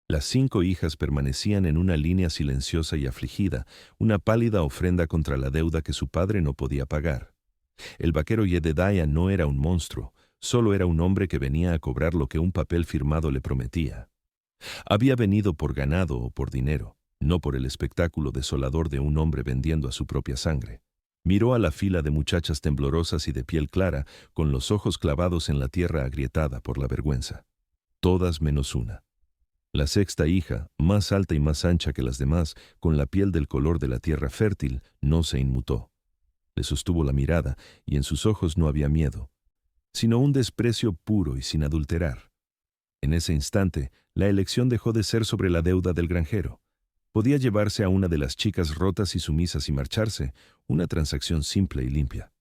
Las 5 hijas permanecían en una línea silenciosa y afligida, una pálida ofrenda contra la deuda que su padre no podía pagar. El vaquero Jedediah no era un monstruo, solo era un hombre que venía a cobrar lo que un papel firmado le prometía. Había venido por ganado o por dinero, no por el espectáculo desolador de un hombre vendiendo a su propia sangre. Miró a la fila de muchachas temblorosas y de piel clara, con los ojos clavados en la tierra agrietada por la vergüenza. Todas menos una. La sexta hija, más alta y más ancha que las demás, con la piel del color de la tierra fértil, no se inmutó. Le sostuvo la mirada, y en sus ojos no había miedo, sino un desprecio puro y sin adulterar. En ese instante, la elección dejó de ser sobre la deuda del granjero. Podía llevarse a una de las chicas rotas y sumisas y marcharse, una transacción simple y limpia.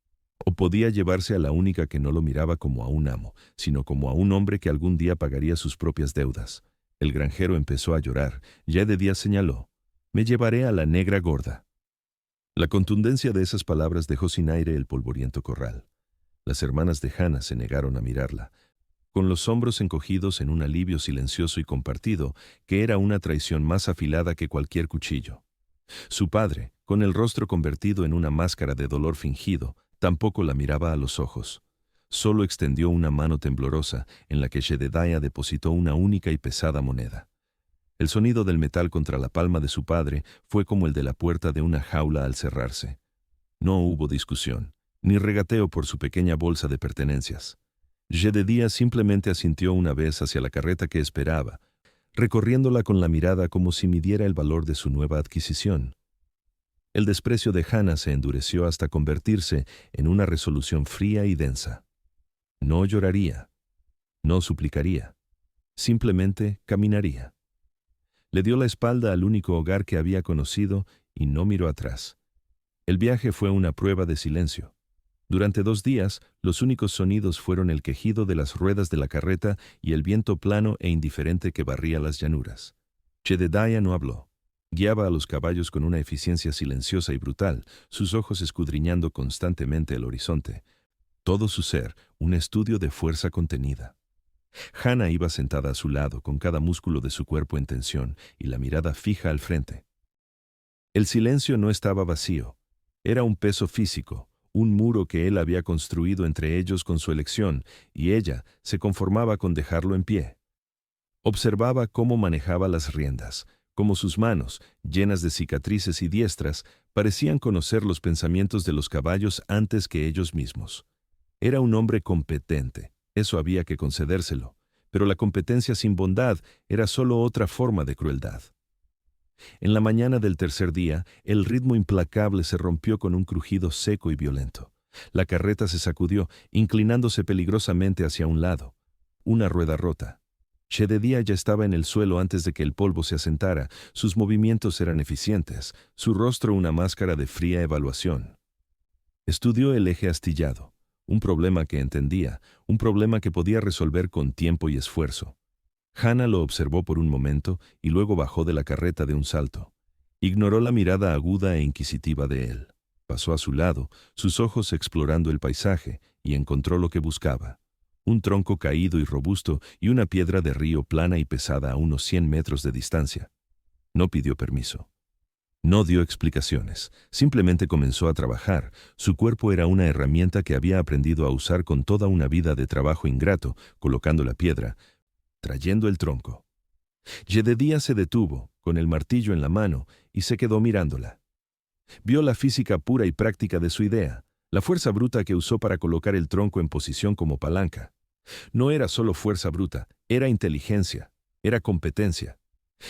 O podía llevarse a la única que no lo miraba como a un amo, sino como a un hombre que algún día pagaría sus propias deudas. El granjero empezó a llorar. Jedediah señaló: «Me llevaré a la negra gorda». La contundencia de esas palabras dejó sin aire el polvoriento corral. Las hermanas de Hannah se negaron a mirarla, con los hombros encogidos en un alivio silencioso y compartido, que era una traición más afilada que cualquier cuchillo. Su padre, con el rostro convertido en una máscara de dolor fingido, tampoco la miraba a los ojos. Solo extendió una mano temblorosa en la que Jedediah depositó una única y pesada moneda. El sonido del metal contra la palma de su padre fue como el de la puerta de una jaula al cerrarse. No hubo discusión, ni regateo por su pequeña bolsa de pertenencias. Jedediah simplemente asintió una vez hacia la carreta que esperaba, recorriéndola con la mirada como si midiera el valor de su nueva adquisición. El desprecio de Hannah se endureció hasta convertirse en una resolución fría y densa. No lloraría, no suplicaría, simplemente caminaría. Le dio la espalda al único hogar que había conocido y no miró atrás. El viaje fue una prueba de silencio. Durante 2 días, los únicos sonidos fueron el quejido de las ruedas de la carreta y el viento plano e indiferente que barría las llanuras. Jedediah no habló. Guiaba a los caballos con una eficiencia silenciosa y brutal, sus ojos escudriñando constantemente el horizonte. Todo su ser, un estudio de fuerza contenida. Hannah iba sentada a su lado, con cada músculo de su cuerpo en tensión y la mirada fija al frente. El silencio no estaba vacío. Era un peso físico, un muro que él había construido entre ellos con su elección, y ella se conformaba con dejarlo en pie. Observaba cómo manejaba las riendas, cómo sus manos, llenas de cicatrices y diestras, parecían conocer los pensamientos de los caballos antes que ellos mismos. Era un hombre competente, eso había que concedérselo, pero la competencia sin bondad era solo otra forma de crueldad. En la mañana del tercer día, el ritmo implacable se rompió con un crujido seco y violento. La carreta se sacudió, inclinándose peligrosamente hacia un lado. Una rueda rota. Jedediah ya estaba en el suelo antes de que el polvo se asentara. Sus movimientos eran eficientes, su rostro una máscara de fría evaluación. Estudió el eje astillado, un problema que entendía, un problema que podía resolver con tiempo y esfuerzo. Hannah lo observó por un momento y luego bajó de la carreta de un salto. Ignoró la mirada aguda e inquisitiva de él. Pasó a su lado, sus ojos explorando el paisaje, y encontró lo que buscaba. Un tronco caído y robusto y una piedra de río plana y pesada a unos 100 metros de distancia. No pidió permiso. No dio explicaciones, simplemente comenzó a trabajar. Su cuerpo era una herramienta que había aprendido a usar con toda una vida de trabajo ingrato, colocando la piedra, trayendo el tronco. Jedediah se detuvo, con el martillo en la mano, y se quedó mirándola. Vio la física pura y práctica de su idea, la fuerza bruta que usó para colocar el tronco en posición como palanca. No era solo fuerza bruta, era inteligencia, era competencia.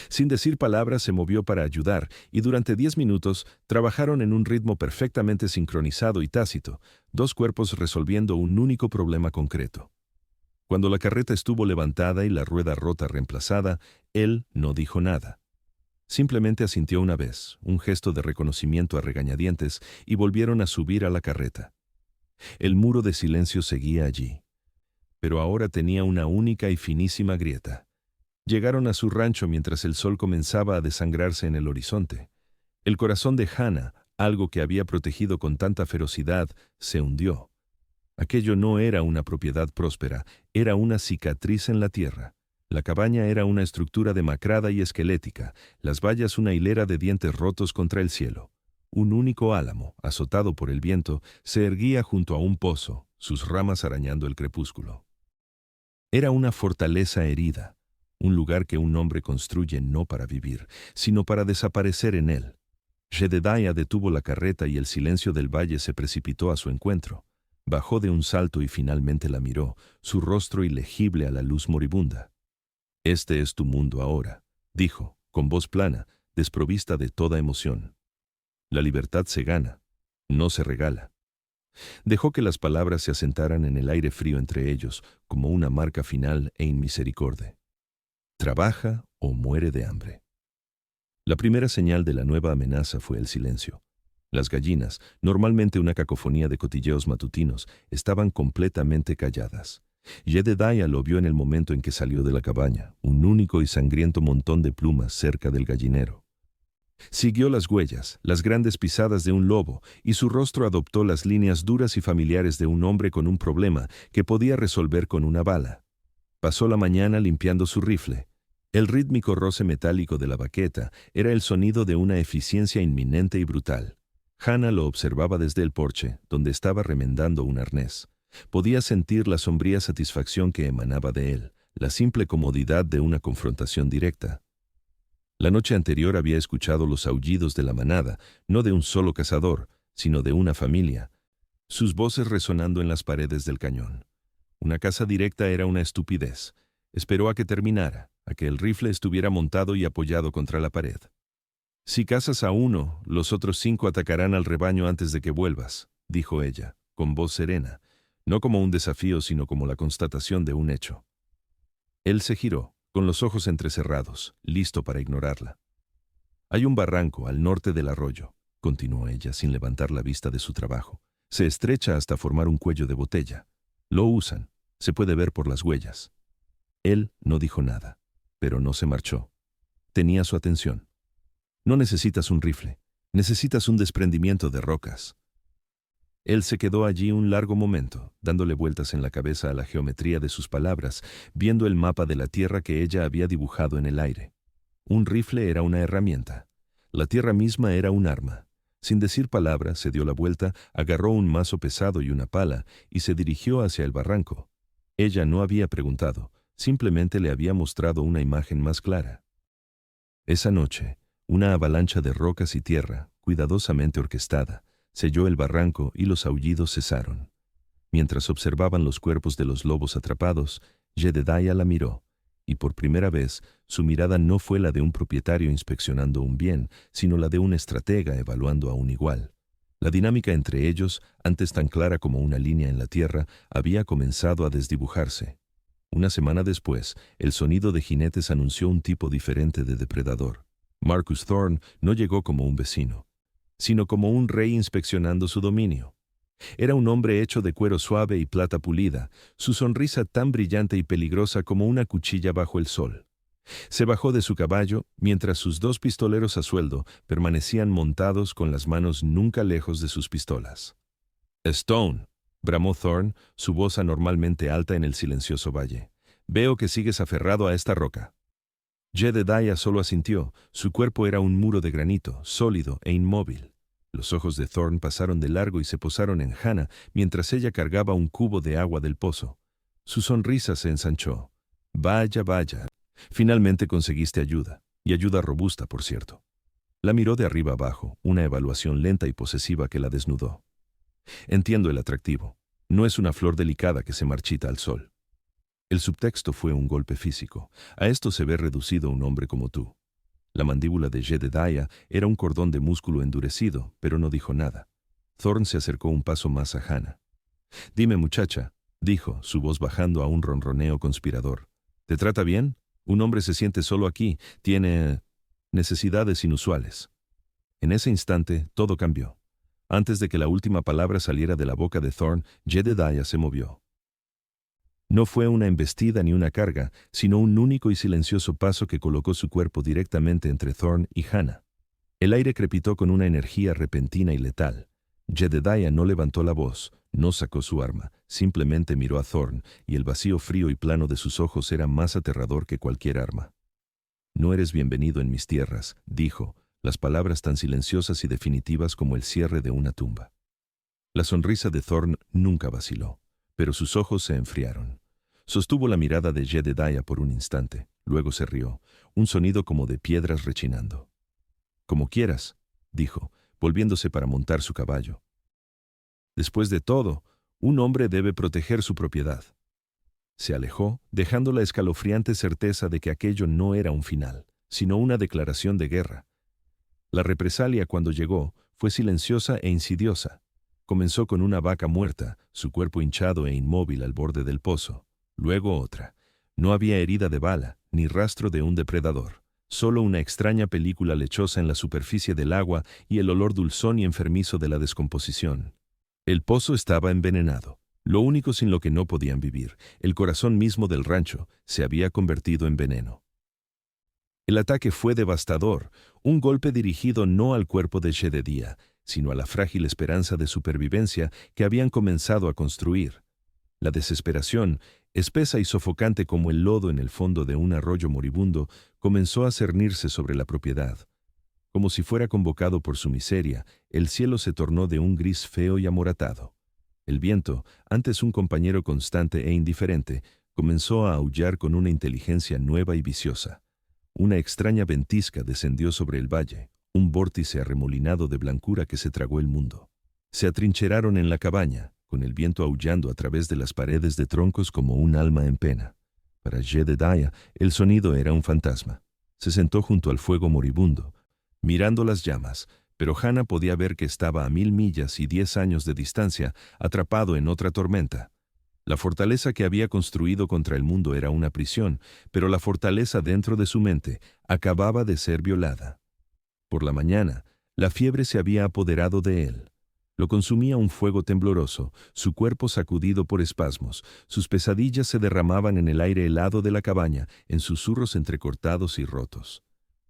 Sin decir palabras se movió para ayudar, y durante 10 minutos trabajaron en un ritmo perfectamente sincronizado y tácito, 2 cuerpos resolviendo un único problema concreto. Cuando la carreta estuvo levantada y la rueda rota reemplazada, él no dijo nada. Simplemente asintió una vez, un gesto de reconocimiento a regañadientes, y volvieron a subir a la carreta. El muro de silencio seguía allí, pero ahora tenía una única y finísima grieta. Llegaron a su rancho mientras el sol comenzaba a desangrarse en el horizonte. El corazón de Hannah, algo que había protegido con tanta ferocidad, se hundió. Aquello no era una propiedad próspera, era una cicatriz en la tierra. La cabaña era una estructura demacrada y esquelética, las vallas una hilera de dientes rotos contra el cielo. Un único álamo, azotado por el viento, se erguía junto a un pozo, sus ramas arañando el crepúsculo. Era una fortaleza herida, un lugar que un hombre construye no para vivir, sino para desaparecer en él. Jedediah detuvo la carreta y el silencio del valle se precipitó a su encuentro. Bajó de un salto y finalmente la miró, su rostro ilegible a la luz moribunda. «Este es tu mundo ahora», dijo, con voz plana, desprovista de toda emoción. «La libertad se gana, no se regala». Dejó que las palabras se asentaran en el aire frío entre ellos, como una marca final e inmisericorde. «Trabaja o muere de hambre». La primera señal de la nueva amenaza fue el silencio. Las gallinas, normalmente una cacofonía de cotilleos matutinos, estaban completamente calladas. Jedediah lo vio en el momento en que salió de la cabaña, un único y sangriento montón de plumas cerca del gallinero. Siguió las huellas, las grandes pisadas de un lobo, y su rostro adoptó las líneas duras y familiares de un hombre con un problema que podía resolver con una bala. Pasó la mañana limpiando su rifle. El rítmico roce metálico de la baqueta era el sonido de una eficiencia inminente y brutal. Hannah lo observaba desde el porche, donde estaba remendando un arnés. Podía sentir la sombría satisfacción que emanaba de él, la simple comodidad de una confrontación directa. La noche anterior había escuchado los aullidos de la manada, no de un solo cazador, sino de una familia, sus voces resonando en las paredes del cañón. Una caza directa era una estupidez. Esperó a que terminara, a que el rifle estuviera montado y apoyado contra la pared. «Si cazas a uno, los otros 5 atacarán al rebaño antes de que vuelvas», dijo ella, con voz serena, no como un desafío, sino como la constatación de un hecho. Él se giró, con los ojos entrecerrados, listo para ignorarla. «Hay un barranco al norte del arroyo», continuó ella sin levantar la vista de su trabajo. «Se estrecha hasta formar un cuello de botella. Lo usan, se puede ver por las huellas». Él no dijo nada, pero no se marchó. Tenía su atención. «No necesitas un rifle, necesitas un desprendimiento de rocas». Él se quedó allí un largo momento, dándole vueltas en la cabeza a la geometría de sus palabras, viendo el mapa de la tierra que ella había dibujado en el aire. Un rifle era una herramienta. La tierra misma era un arma. Sin decir palabra, se dio la vuelta, agarró un mazo pesado y una pala, y se dirigió hacia el barranco. Ella no había preguntado, simplemente le había mostrado una imagen más clara. Esa noche, una avalancha de rocas y tierra, cuidadosamente orquestada, selló el barranco y los aullidos cesaron. Mientras observaban los cuerpos de los lobos atrapados, Jedediah la miró, y por primera vez su mirada no fue la de un propietario inspeccionando un bien, sino la de un estratega evaluando a un igual. La dinámica entre ellos, antes tan clara como una línea en la tierra, había comenzado a desdibujarse. Una semana después, el sonido de jinetes anunció un tipo diferente de depredador. Marcus Thorne no llegó como un vecino, sino como un rey inspeccionando su dominio. Era un hombre hecho de cuero suave y plata pulida, su sonrisa tan brillante y peligrosa como una cuchilla bajo el sol. Se bajó de su caballo, mientras sus 2 pistoleros a sueldo permanecían montados con las manos nunca lejos de sus pistolas. «Stone», bramó Thorne, su voz anormalmente alta en el silencioso valle. «Veo que sigues aferrado a esta roca». Jedediah solo asintió. Su cuerpo era un muro de granito, sólido e inmóvil. Los ojos de Thorne pasaron de largo y se posaron en Hannah mientras ella cargaba un cubo de agua del pozo. Su sonrisa se ensanchó. «Vaya, vaya. Finalmente conseguiste ayuda, y ayuda robusta, por cierto». La miró de arriba abajo, una evaluación lenta y posesiva que la desnudó. «Entiendo el atractivo. No es una flor delicada que se marchita al sol». El subtexto fue un golpe físico. «A esto se ve reducido un hombre como tú». La mandíbula de Jedediah era un cordón de músculo endurecido, pero no dijo nada. Thorne se acercó un paso más a Hannah. «Dime, muchacha», dijo, su voz bajando a un ronroneo conspirador. «¿Te trata bien? Un hombre se siente solo aquí, tiene necesidades inusuales». En ese instante, todo cambió. Antes de que la última palabra saliera de la boca de Thorne, Jedediah se movió. No fue una embestida ni una carga, sino un único y silencioso paso que colocó su cuerpo directamente entre Thorne y Hannah. El aire crepitó con una energía repentina y letal. Jedediah no levantó la voz, No sacó su arma, simplemente miró a Thorn, y el vacío frío y plano de sus ojos era más aterrador que cualquier arma. «No eres bienvenido en mis tierras», dijo, las palabras tan silenciosas y definitivas como el cierre de una tumba. La sonrisa de Thorn nunca vaciló, pero sus ojos se enfriaron. Sostuvo la mirada de Jedediah por un instante, luego se rió, un sonido como de piedras rechinando. «Como quieras», dijo, volviéndose para montar su caballo. «Después de todo, un hombre debe proteger su propiedad». Se alejó, dejando la escalofriante certeza de que aquello no era un final, sino una declaración de guerra. La represalia, cuando llegó, fue silenciosa e insidiosa. Comenzó con una vaca muerta, su cuerpo hinchado e inmóvil al borde del pozo. Luego otra. No había herida de bala, ni rastro de un depredador. Solo una extraña película lechosa en la superficie del agua y el olor dulzón y enfermizo de la descomposición. El pozo estaba envenenado. Lo único sin lo que no podían vivir, el corazón mismo del rancho, se había convertido en veneno. El ataque fue devastador, un golpe dirigido no al cuerpo de Jedediah, sino a la frágil esperanza de supervivencia que habían comenzado a construir. La desesperación, espesa y sofocante como el lodo en el fondo de un arroyo moribundo, comenzó a cernirse sobre la propiedad. Como si fuera convocado por su miseria, el cielo se tornó de un gris feo y amoratado. El viento, antes un compañero constante e indiferente, comenzó a aullar con una inteligencia nueva y viciosa. Una extraña ventisca descendió sobre el valle, un vórtice arremolinado de blancura que se tragó el mundo. Se atrincheraron en la cabaña, con el viento aullando a través de las paredes de troncos como un alma en pena. Para Jedediah, el sonido era un fantasma. Se sentó junto al fuego moribundo, mirando las llamas, pero Hannah podía ver que estaba a 1000 millas y 10 años de distancia, atrapado en otra tormenta. La fortaleza que había construido contra el mundo era una prisión, pero la fortaleza dentro de su mente acababa de ser violada. Por la mañana, la fiebre se había apoderado de él. Lo consumía un fuego tembloroso, su cuerpo sacudido por espasmos, sus pesadillas se derramaban en el aire helado de la cabaña, en susurros entrecortados y rotos.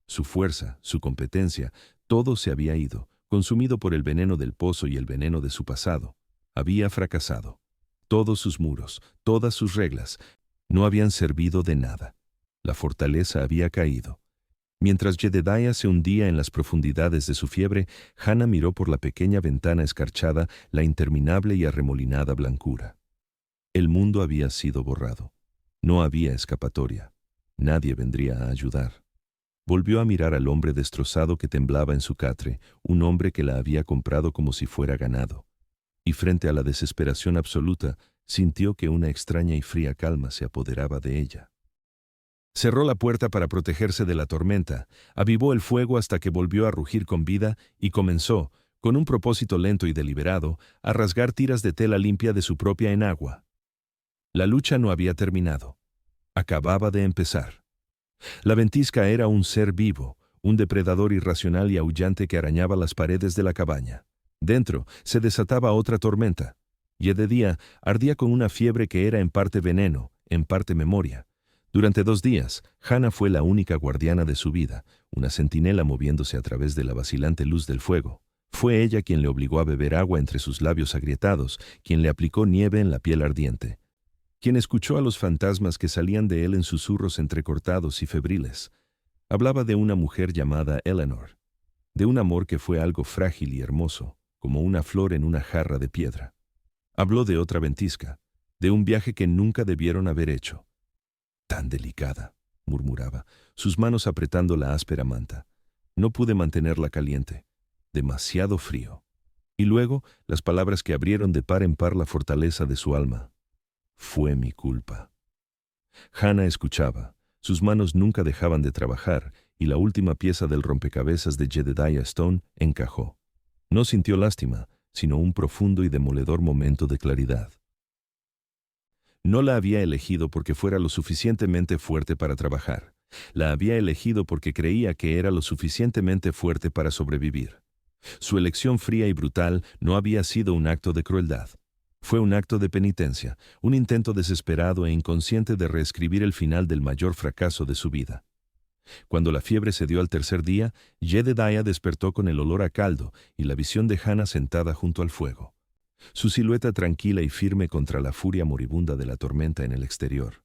Su fuerza, su competencia, todo se había ido, consumido por el veneno del pozo y el veneno de su pasado. Había fracasado. Todos sus muros, todas sus reglas, no habían servido de nada. La fortaleza había caído. Mientras Jedediah se hundía en las profundidades de su fiebre, Hannah miró por la pequeña ventana escarchada la interminable y arremolinada blancura. El mundo había sido borrado. No había escapatoria. Nadie vendría a ayudar. Volvió a mirar al hombre destrozado que temblaba en su catre, un hombre que la había comprado como si fuera ganado. Y frente a la desesperación absoluta, sintió que una extraña y fría calma se apoderaba de ella. Cerró la puerta para protegerse de la tormenta, avivó el fuego hasta que volvió a rugir con vida y comenzó, con un propósito lento y deliberado, a rasgar tiras de tela limpia de su propia enagua. La lucha no había terminado. Acababa de empezar. La ventisca era un ser vivo, un depredador irracional y aullante que arañaba las paredes de la cabaña. Dentro se desataba otra tormenta. Jedediah ardía con una fiebre que era en parte veneno, en parte memoria. Durante 2 días, Hannah fue la única guardiana de su vida, una centinela moviéndose a través de la vacilante luz del fuego. Fue ella quien le obligó a beber agua entre sus labios agrietados, quien le aplicó nieve en la piel ardiente, quien escuchó a los fantasmas que salían de él en susurros entrecortados y febriles. Hablaba de una mujer llamada Eleanor, de un amor que fue algo frágil y hermoso, como una flor en una jarra de piedra. Habló de otra ventisca, de un viaje que nunca debieron haber hecho. «Tan delicada», murmuraba, sus manos apretando la áspera manta. «No pude mantenerla caliente. Demasiado frío». Y luego, las palabras que abrieron de par en par la fortaleza de su alma. «Fue mi culpa». Hannah escuchaba. Sus manos nunca dejaban de trabajar, y la última pieza del rompecabezas de Jedediah Stone encajó. No sintió lástima, sino un profundo y demoledor momento de claridad. No la había elegido porque fuera lo suficientemente fuerte para trabajar. La había elegido porque creía que era lo suficientemente fuerte para sobrevivir. Su elección fría y brutal no había sido un acto de crueldad. Fue un acto de penitencia, un intento desesperado e inconsciente de reescribir el final del mayor fracaso de su vida. Cuando la fiebre cedió al tercer día, Jedediah despertó con el olor a caldo y la visión de Hannah sentada junto al fuego. su silueta tranquila y firme contra la furia moribunda de la tormenta en el exterior.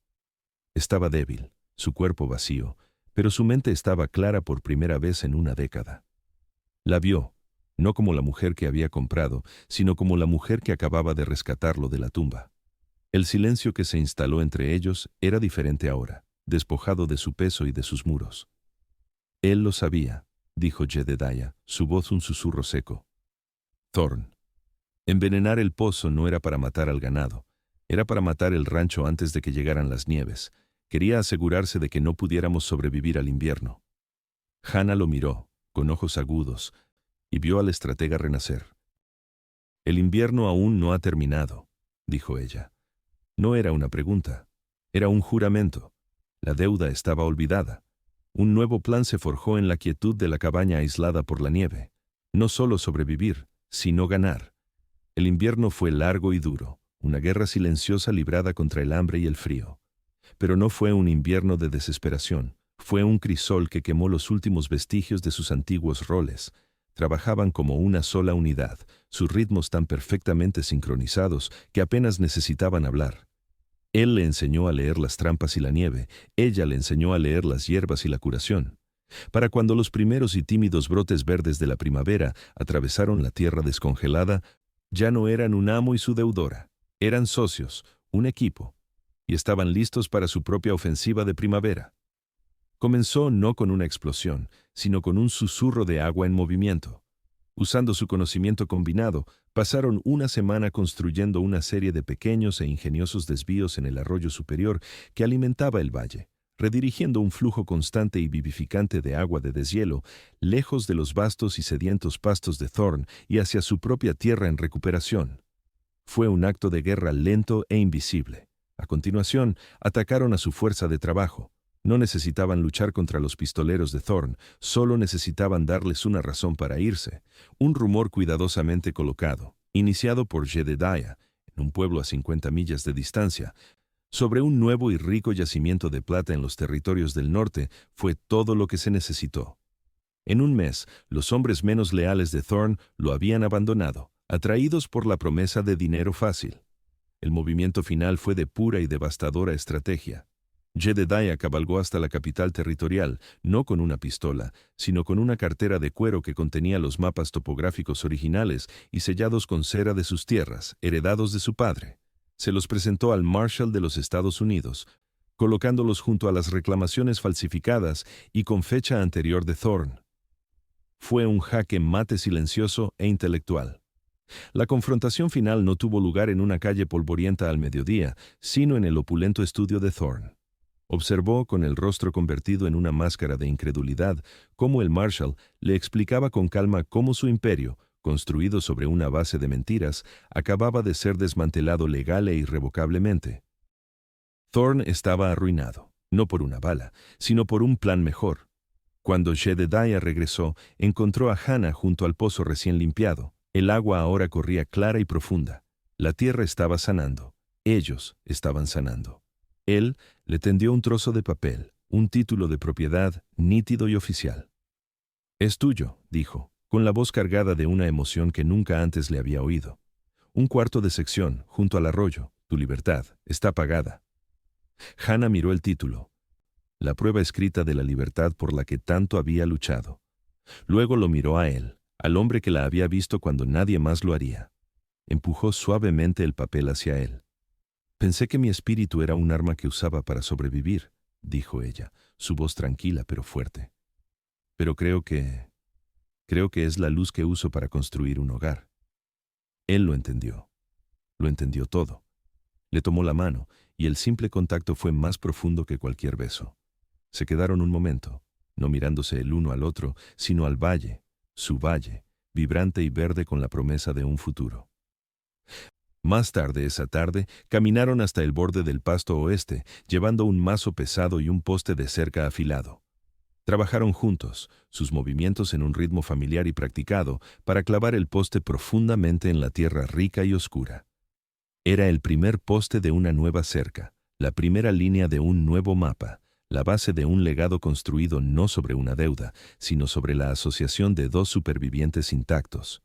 Estaba débil, su cuerpo vacío, pero su mente estaba clara por primera vez en una década. La vio, no como la mujer que había comprado, sino como la mujer que acababa de rescatarlo de la tumba. El silencio que se instaló entre ellos era diferente ahora, despojado de su peso y de sus muros. Él lo sabía, dijo Jedediah, su voz un susurro seco. Thorn. Envenenar el pozo no era para matar al ganado, era para matar el rancho antes de que llegaran las nieves. Quería asegurarse de que no pudiéramos sobrevivir al invierno. Hannah lo miró, con ojos agudos, y vio al estratega renacer. El invierno aún no ha terminado, dijo ella. No era una pregunta, era un juramento. La deuda estaba olvidada. Un nuevo plan se forjó en la quietud de la cabaña aislada por la nieve. No solo sobrevivir, sino ganar. El invierno fue largo y duro, una guerra silenciosa librada contra el hambre y el frío. Pero no fue un invierno de desesperación, fue un crisol que quemó los últimos vestigios de sus antiguos roles. Trabajaban como una sola unidad, sus ritmos tan perfectamente sincronizados que apenas necesitaban hablar. Él le enseñó a leer las trampas y la nieve, ella le enseñó a leer las hierbas y la curación. Para cuando los primeros y tímidos brotes verdes de la primavera atravesaron la tierra descongelada, ya no eran un amo y su deudora, eran socios, un equipo, y estaban listos para su propia ofensiva de primavera. Comenzó no con una explosión, sino con un susurro de agua en movimiento. Usando su conocimiento combinado, pasaron una semana construyendo una serie de pequeños e ingeniosos desvíos en el arroyo superior que alimentaba el valle, redirigiendo un flujo constante y vivificante de agua de deshielo, lejos de los vastos y sedientos pastos de Thorn y hacia su propia tierra en recuperación. Fue un acto de guerra lento e invisible. A continuación, atacaron a su fuerza de trabajo. No necesitaban luchar contra los pistoleros de Thorn, solo necesitaban darles una razón para irse. Un rumor cuidadosamente colocado, iniciado por Jedediah, en un pueblo a 50 millas de distancia, sobre un nuevo y rico yacimiento de plata en los territorios del norte, fue todo lo que se necesitó. En un mes, los hombres menos leales de Thorn lo habían abandonado, atraídos por la promesa de dinero fácil. El movimiento final fue de pura y devastadora estrategia. Jedediah cabalgó hasta la capital territorial, no con una pistola, sino con una cartera de cuero que contenía los mapas topográficos originales y sellados con cera de sus tierras, heredados de su padre. Se los presentó al Marshal de los Estados Unidos, colocándolos junto a las reclamaciones falsificadas y con fecha anterior de Thorn. Fue un jaque mate silencioso e intelectual. La confrontación final no tuvo lugar en una calle polvorienta al mediodía, sino en el opulento estudio de Thorn. Observó, con el rostro convertido en una máscara de incredulidad, cómo el Marshal le explicaba con calma cómo su imperio, construido sobre una base de mentiras, acababa de ser desmantelado legal e irrevocablemente. Thorn estaba arruinado, no por una bala, sino por un plan mejor. Cuando Jedediah regresó, encontró a Hannah junto al pozo recién limpiado. El agua ahora corría clara y profunda. La tierra estaba sanando. Ellos estaban sanando. Él le tendió un trozo de papel, un título de propiedad nítido y oficial. «Es tuyo», dijo, con la voz cargada de una emoción que nunca antes le había oído. «Un cuarto de sección, junto al arroyo. Tu libertad está pagada». Hannah miró el título, la prueba escrita de la libertad por la que tanto había luchado. Luego lo miró a él, al hombre que la había visto cuando nadie más lo haría. Empujó suavemente el papel hacia él. «Pensé que mi espíritu era un arma que usaba para sobrevivir», dijo ella, su voz tranquila pero fuerte. «Pero creo que es la luz que uso para construir un hogar». Él lo entendió todo. Le tomó la mano, y el simple contacto fue más profundo que cualquier beso. Se quedaron un momento, no mirándose el uno al otro, sino al valle, su valle, vibrante y verde con la promesa de un futuro. Más tarde esa tarde, caminaron hasta el borde del pasto oeste, llevando un mazo pesado y un poste de cerca afilado. Trabajaron juntos, sus movimientos en un ritmo familiar y practicado, para clavar el poste profundamente en la tierra rica y oscura. Era el primer poste de una nueva cerca, la primera línea de un nuevo mapa, la base de un legado construido no sobre una deuda, sino sobre la asociación de dos supervivientes intactos.